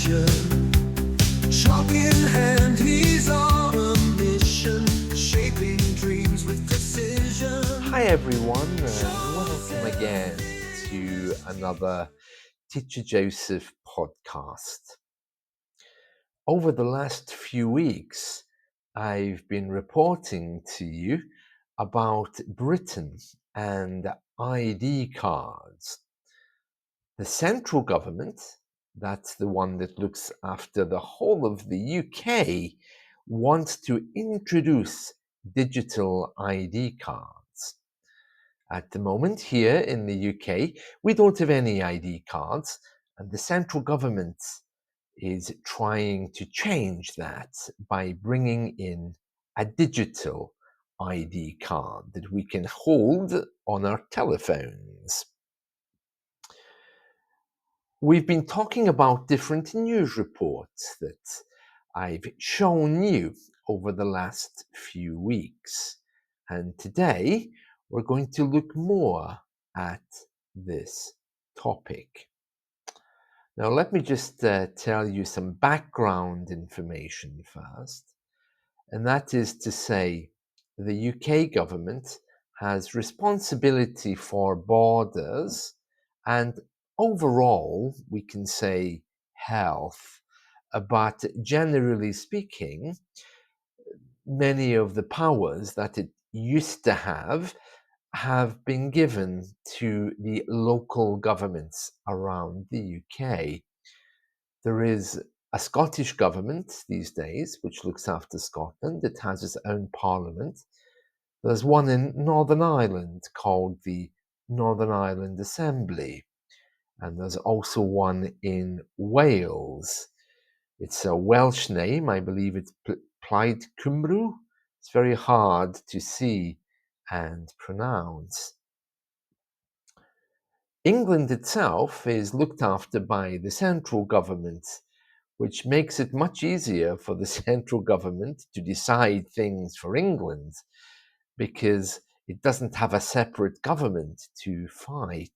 nation. Chalk in hand, he's on a mission, shaping dreams with precision. Hi everyone, and welcome again to another Teacher Joseph podcast. Over the last few weeks, I've been reporting to you about Britain and ID cards. The central government, that's the one that looks after the whole of the UK, wants to introduce digital ID cards. At the moment, here in the UK, we don't have any ID cards, and the central government is trying to change that by bringing in a digital ID card that we can hold on our telephones. We've been talking about different news reports that I've shown you over the last few weeks, and today we're going to look more at this topic. Now, let me just tell you some background information first, and that is to say the UK government has responsibility for borders and overall, we can say health, but generally speaking, many of the powers that it used to have been given to the local governments around the UK. There is a Scottish government these days which looks after Scotland. It has its own parliament. There's one in Northern Ireland called the Northern Ireland Assembly, and there's also one in Wales. It's a Welsh name, I believe it's Plaid Cymru. It's very hard to see and pronounce. England itself is looked after by the central government, which makes it much easier for the central government to decide things for England because it doesn't have a separate government to fight.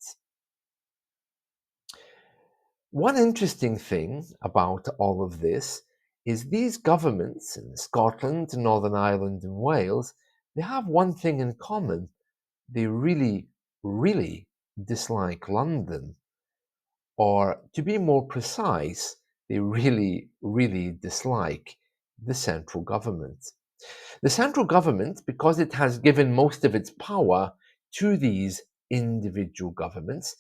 One interesting thing about all of this is these governments in Scotland, Northern Ireland, and Wales, they have one thing in common. They really, really dislike London. Or to be more precise, they really, really dislike the central government. The central government, because it has given most of its power to these individual governments,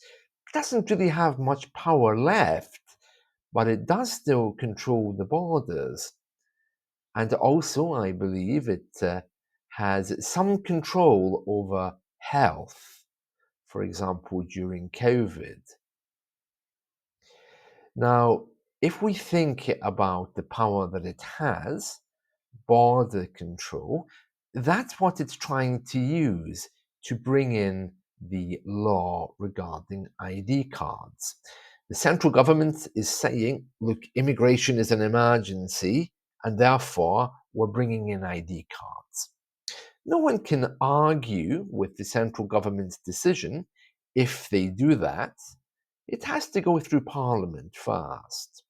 doesn't really have much power left, but it does still control the borders. And also, I believe it has some control over health, for example, during COVID. Now, if we think about the power that it has, border control, that's what it's trying to use to bring in the law regarding ID cards. The central government is saying, look, immigration is an emergency, and therefore we're bringing in ID cards. No one can argue with the central government's decision if they do that. It has to go through Parliament first,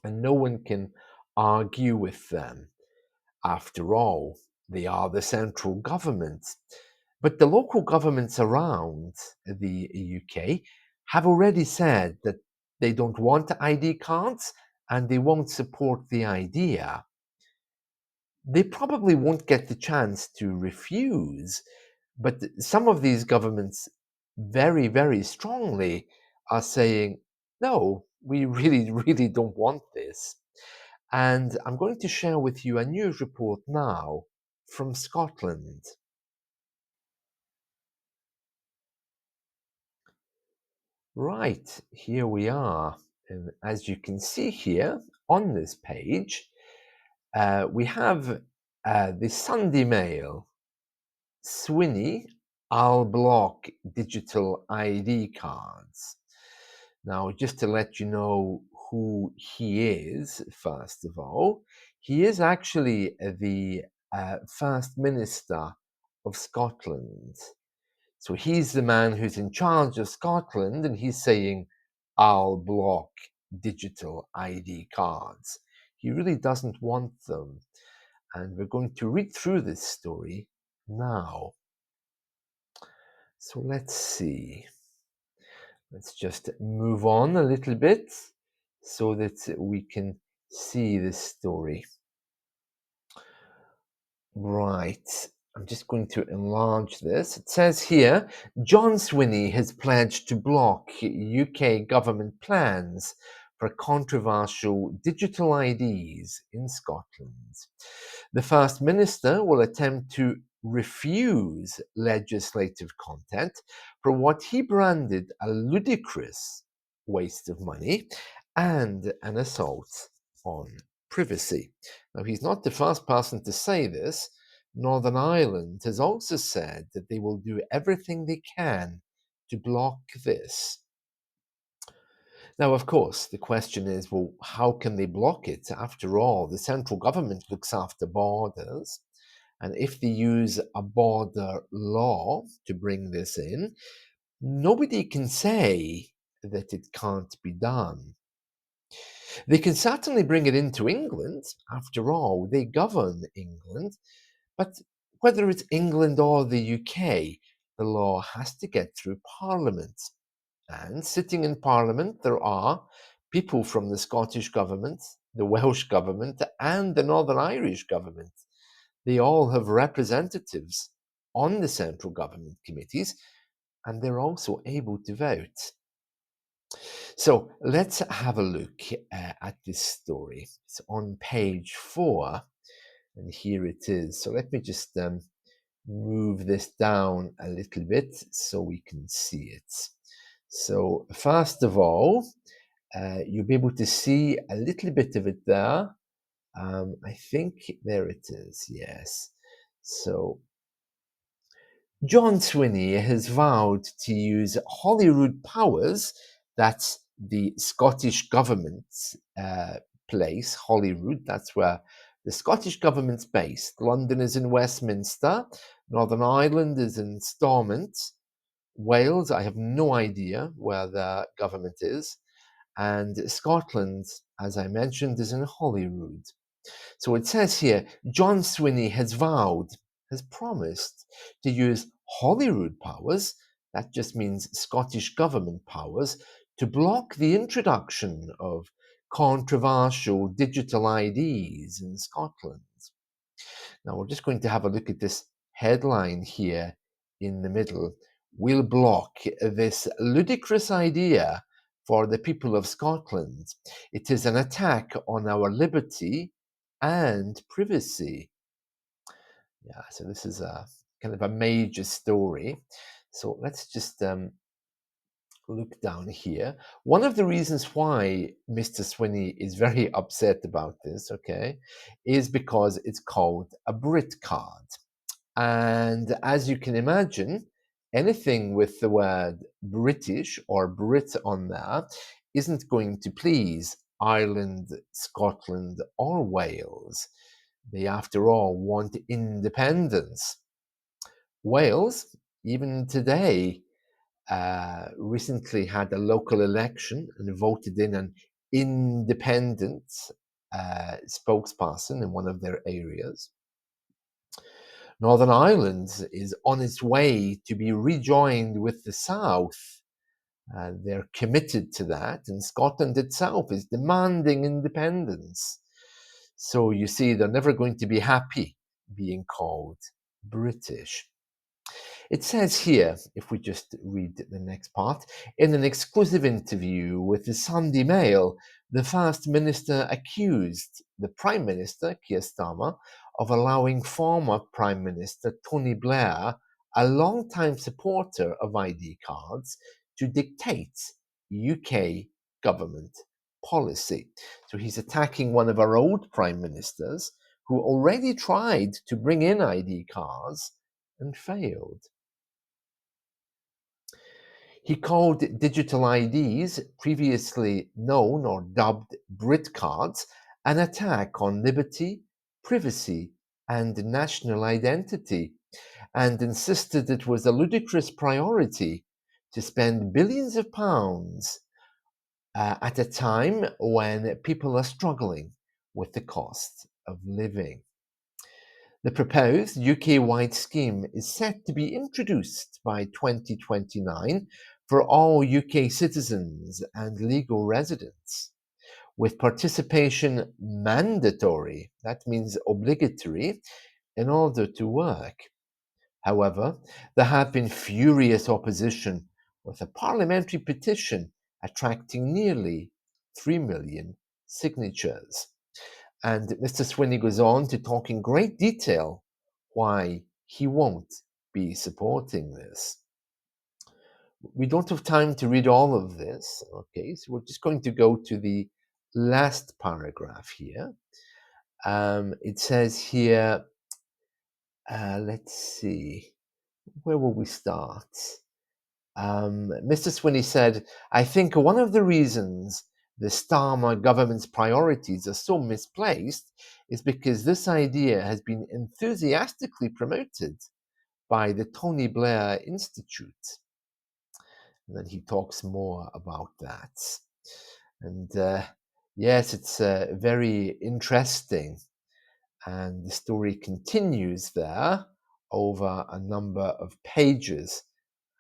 and no one can argue with them. After all, they are the central government. But the local governments around the UK have already said that they don't want ID cards and they won't support the idea. They probably won't get the chance to refuse, but some of these governments very, very strongly are saying, no, we really, really don't want this. And I'm going to share with you a news report now from Scotland. Right, here we are. And as you can see here on this page, we have the Sunday Mail, Swinney, I'll block digital ID cards. Now, just to let you know who he is, first of all, he is actually the First Minister of Scotland. So he's the man who's in charge of Scotland, and he's saying, I'll block digital ID cards. He really doesn't want them. And we're going to read through this story now. So let's see. Let's just move on a little bit so that we can see this story. Right. I'm just going to enlarge this. It says here, John Swinney has pledged to block UK government plans for controversial digital IDs in Scotland. The First Minister will attempt to refuse legislative content for what he branded a ludicrous waste of money and an assault on privacy. Now, he's not the first person to say this. Northern Ireland has also said that they will do everything they can to block this. Now, of course, the question is, well, how can they block it? After all, the central government looks after borders. And if they use a border law to bring this in, nobody can say that it can't be done. They can certainly bring it into England. After all, they govern England. But whether it's England or the UK, the law has to get through Parliament. And sitting in Parliament, there are people from the Scottish Government, the Welsh Government, and the Northern Irish Government. They all have representatives on the central government committees, and they're also able to vote. So let's have a look at this story. It's on page 4, and here it is. So let me just move this down a little bit so we can see it. So first of all, you'll be able to see a little bit of it there. I think there it is, yes. So John Swinney has vowed to use Holyrood powers, that's the Scottish government's place, Holyrood, that's where the Scottish government's based. London is in Westminster, Northern Ireland is in Stormont, Wales, I have no idea where the government is, and Scotland, as I mentioned, is in Holyrood. So it says here, John Swinney has vowed, has promised to use Holyrood powers, that just means Scottish government powers, to block the introduction of controversial digital IDs in Scotland. Now we're just going to have a look at this headline here in the middle. We'll block this ludicrous idea for the people of Scotland. It is an attack on our liberty and privacy. Yeah, so this is a kind of a major story. So let's just look down here. One of the reasons why Mr. Swinney is very upset about this, okay, is because it's called a BritCard. And as you can imagine, anything with the word British or Brit on there isn't going to please Ireland, Scotland, or Wales. They, after all, want independence. Wales, even today, recently had a local election and voted in an independent spokesperson in one of their areas. Northern Ireland is on its way to be rejoined with the South. They're committed to that, and Scotland itself is demanding independence. So you see, they're never going to be happy being called British. It says here, if we just read the next part, in an exclusive interview with the Sunday Mail, the First Minister accused the Prime Minister, Keir Starmer, of allowing former Prime Minister Tony Blair, a long-time supporter of ID cards, to dictate UK government policy. So he's attacking one of our old Prime Ministers who already tried to bring in ID cards and failed. He called digital IDs, previously known or dubbed BritCards, an attack on liberty, privacy, and national identity, and insisted it was a ludicrous priority to spend billions of pounds at a time when people are struggling with the cost of living. The proposed UK-wide scheme is set to be introduced by 2029 for all UK citizens and legal residents, with participation mandatory, that means obligatory, in order to work. However, there have been furious opposition, with a parliamentary petition attracting nearly 3 million signatures. And Mr. Swinney goes on to talk in great detail why he won't be supporting this. We don't have time to read all of this, okay, so we're just going to go to the last paragraph here. It says here, let's see, where will we start? Mr. Swinney said, I think one of the reasons the Starmer government's priorities are so misplaced is because this idea has been enthusiastically promoted by the Tony Blair Institute. And then he talks more about that. And yes, it's very interesting. And the story continues there over a number of pages.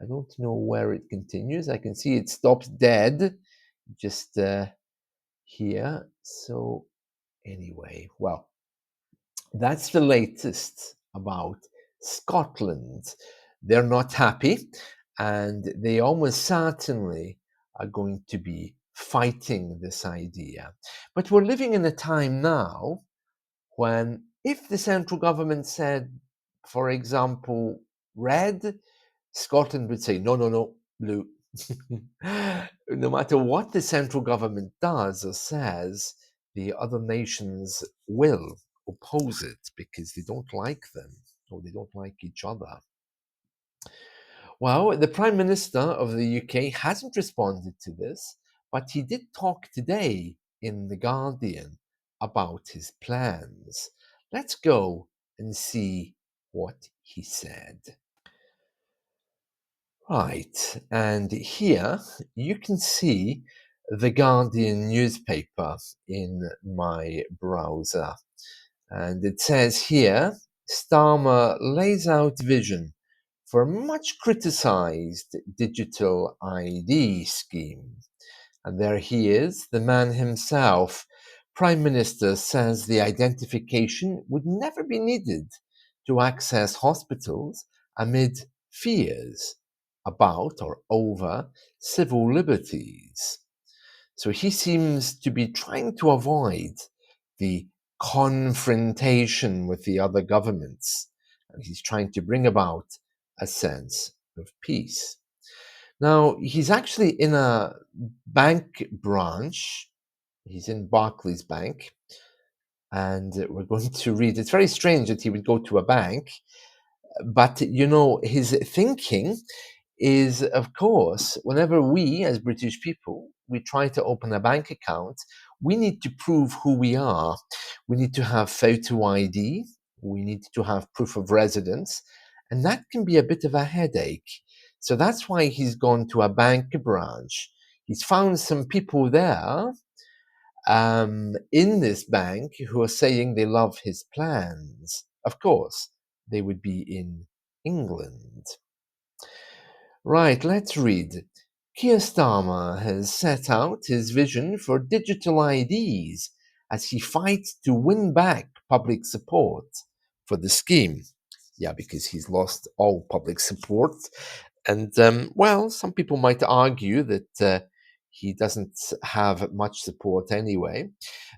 I don't know where it continues. I can see it stops dead just here. So anyway, well, that's the latest about Scotland. They're not happy, and they almost certainly are going to be fighting this idea. But we're living in a time now when, if the central government said, for example, red, Scotland would say, no, no, no, blue. No matter what the central government does or says, the other nations will oppose it because they don't like them or they don't like each other. Well, the Prime Minister of the UK hasn't responded to this, but he did talk today in The Guardian about his plans. Let's go and see what he said. Right, and here you can see The Guardian newspaper in my browser. And it says here, Starmer lays out vision for a much criticized digital ID scheme. And there he is, the man himself. Prime Minister says the identification would never be needed to access hospitals amid fears about or over civil liberties. So he seems to be trying to avoid the confrontation with the other governments, and he's trying to bring about a sense of peace. Now, he's actually in a bank branch. He's in Barclays Bank, and we're going to read. It's very strange that he would go to a bank, but you know, his thinking is, of course, whenever we as British people, we try to open a bank account, we need to prove who we are. We need to have photo ID, we need to have proof of residence, and that can be a bit of a headache. So that's why he's gone to a bank branch. He's found some people there in this bank who are saying they love his plans. Of course, they would be in England. Right, let's read. Keir Starmer has set out his vision for digital IDs as he fights to win back public support for the scheme. Yeah, because he's lost all public support. And, well, some people might argue that he doesn't have much support anyway.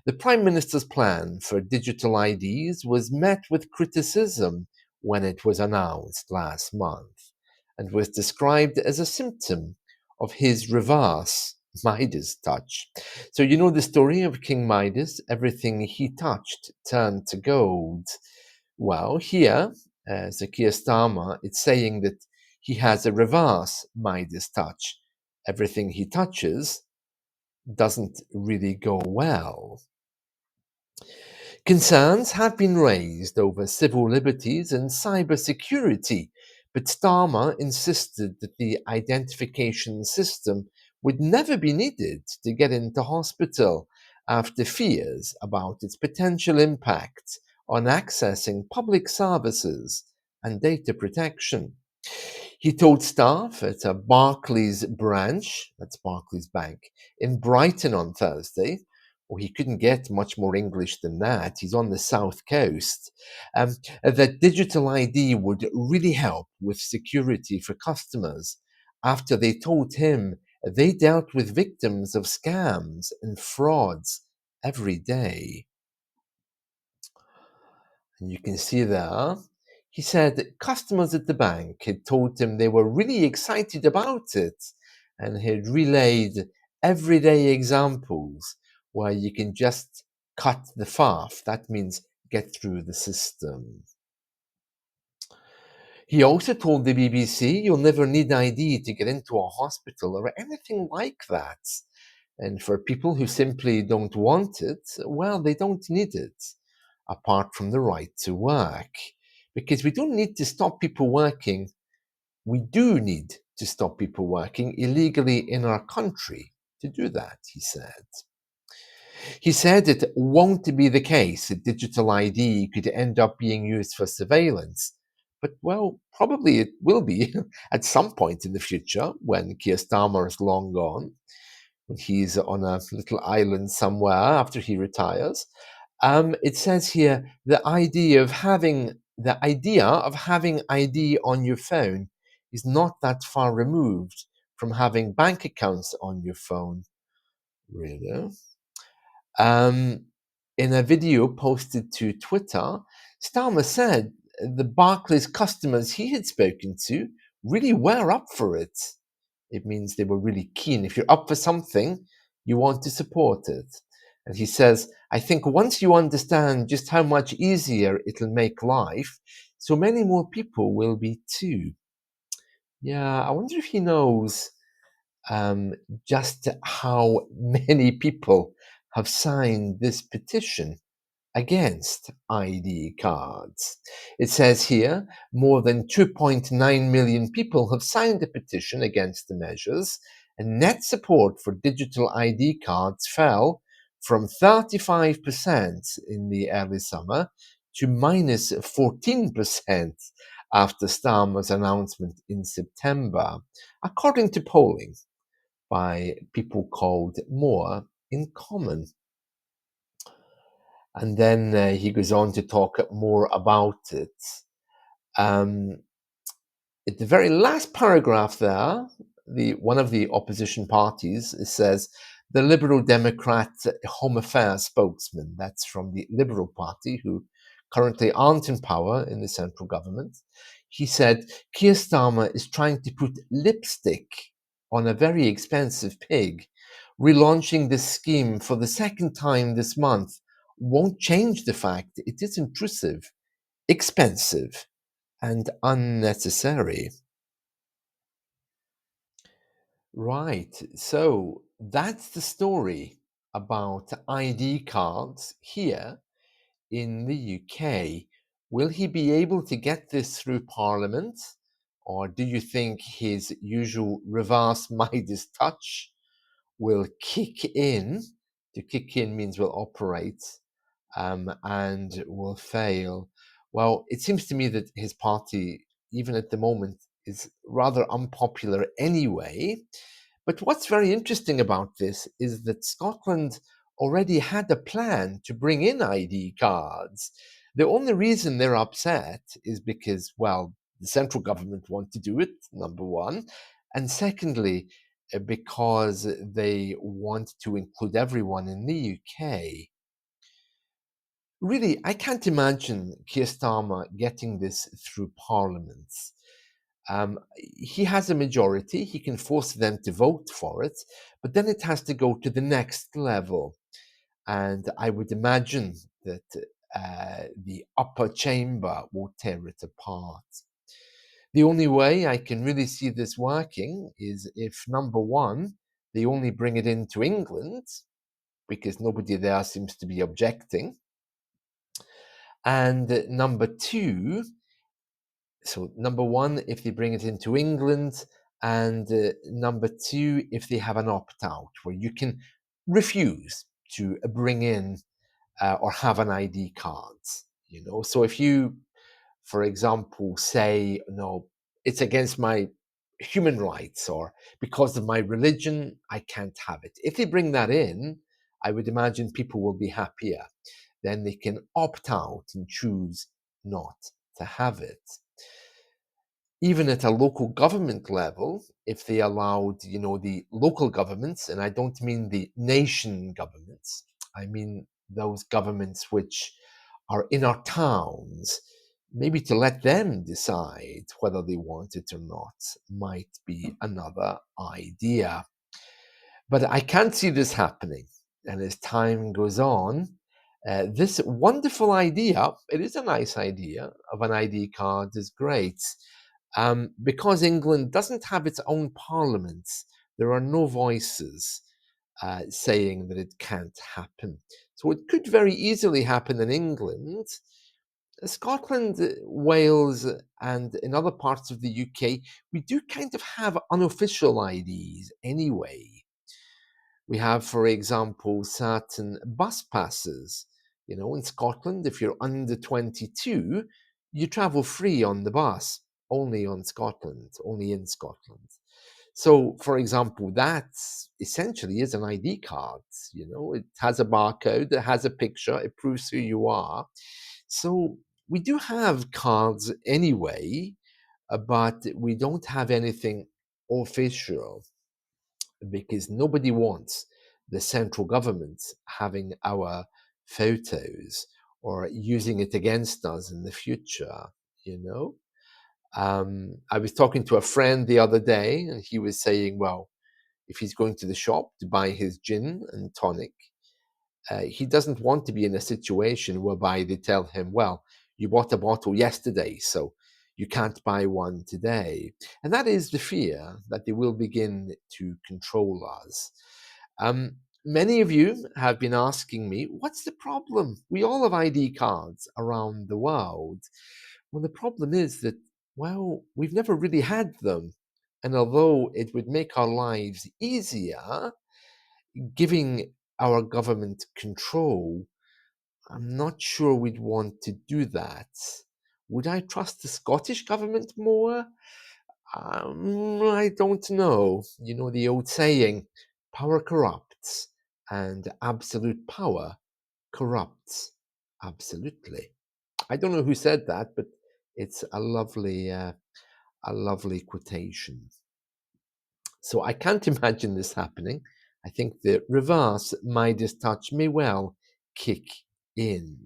The Prime Minister's plan for digital IDs was met with criticism when it was announced last month, and was described as a symptom of his reverse Midas touch. So you know the story of King Midas, everything he touched turned to gold. Well, here, Keir Starmer, it's saying that he has a reverse Midas touch. Everything he touches doesn't really go well. Concerns have been raised over civil liberties and cybersecurity, but Starmer insisted that the identification system would never be needed to get into hospital after fears about its potential impact on accessing public services and data protection. He told staff at a Barclays branch, that's Barclays Bank, in Brighton on Thursday, well, he couldn't get much more English than that. He's on the south coast. That digital ID would really help with security for customers after they told him they dealt with victims of scams and frauds every day. And you can see there, he said that customers at the bank had told him they were really excited about it and had relayed everyday examples where you can just cut the faff. That means get through the system. He also told the BBC you'll never need ID to get into a hospital or anything like that. And for people who simply don't want it, well, they don't need it, apart from the right to work. Because we don't need to stop people working. We do need to stop people working illegally in our country to do that, he said. He said it won't be the case that digital ID could end up being used for surveillance. But, well, probably it will be at some point in the future when Keir Starmer is long gone, when he's on a little island somewhere after he retires. It says here the idea of having ID on your phone is not that far removed from having bank accounts on your phone. Really? In a video posted to Twitter, Starmer said the Barclays customers he had spoken to really were up for it. It means they were really keen. If you're up for something, you want to support it. And he says, I think once you understand just how much easier it'll make life, so many more people will be too. Yeah, I wonder if he knows just how many people have signed this petition against ID cards. It says here more than 2.9 million people have signed a petition against the measures, and net support for digital ID cards fell from 35% in the early summer to minus 14% after Starmer's announcement in September, according to polling by people called More in Common. And then he goes on to talk more about it. At the very last paragraph there, one of the opposition parties says the Liberal Democrat Home Affairs spokesman, that's from the Liberal Party, who currently aren't in power in the central government, he said Keir Starmer is trying to put lipstick on a very expensive pig. Relaunching this scheme for the second time this month won't change the fact it is intrusive, expensive, and unnecessary. Right, so that's the story about ID cards here in the UK. Will he be able to get this through Parliament? Or do you think his usual reverse Midas touch will kick in? To kick in means will operate and will fail. Well, it seems to me that his party, even at the moment, is rather unpopular anyway. But what's very interesting about this is that Scotland already had a plan to bring in ID cards. The only reason they're upset is because, well, the central government want to do it, number one. And secondly, because they want to include everyone in the UK. Really, I can't imagine Keir Starmer getting this through Parliament. He has a majority, he can force them to vote for it, but then it has to go to the next level. And I would imagine that the upper chamber will tear it apart. The only way I can really see this working is if, number one, they only bring it into England, because nobody there seems to be objecting. And number two, so number one, if they bring it into England, And number two, if they have an opt-out where you can refuse to bring in or have an ID card. So if you, for example, say, no, it's against my human rights or because of my religion, I can't have it. If they bring that in, I would imagine people will be happier. Then they can opt out and choose not to have it. Even at a local government level, if they allowed, the local governments, and I don't mean the nation governments, I mean those governments which are in our towns, maybe to let them decide whether they want it or not might be another idea. But I can't see this happening. And as time goes on, this wonderful idea, it is a nice idea of an ID card, is great. Because England doesn't have its own parliament, there are no voices saying that it can't happen. So it could very easily happen in England. Scotland, Wales, and in other parts of the UK, we do kind of have unofficial IDs anyway. We have, for example, certain bus passes. In Scotland, if you're under 22, you travel free on the bus, only in Scotland. So, for example, that essentially is an ID card. It has a barcode, it has a picture, it proves who you are. So we do have cards anyway, but we don't have anything official because nobody wants the central government having our photos or using it against us in the future, you know? I was talking to a friend the other day, and he was saying, well, if he's going to the shop to buy his gin and tonic, he doesn't want to be in a situation whereby they tell him, well, you bought a bottle yesterday, so you can't buy one today. And that is the fear that they will begin to control us. Many of you have been asking me, what's the problem? We all have ID cards around the world. Well, the problem is that, well, we've never really had them. And although it would make our lives easier, giving our government control, I'm not sure we'd want to do that. Would I trust the Scottish government more? I don't know. The old saying, power corrupts, and absolute power corrupts absolutely. I don't know who said that, but it's a lovely quotation. So I can't imagine this happening. I think the reverse Midas touch may well kick in,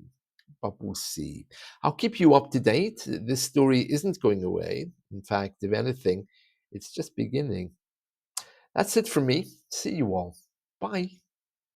but we'll see. I'll keep you up to date. This story isn't going away. In fact, if anything, it's just beginning. That's it from me. See you all. Bye.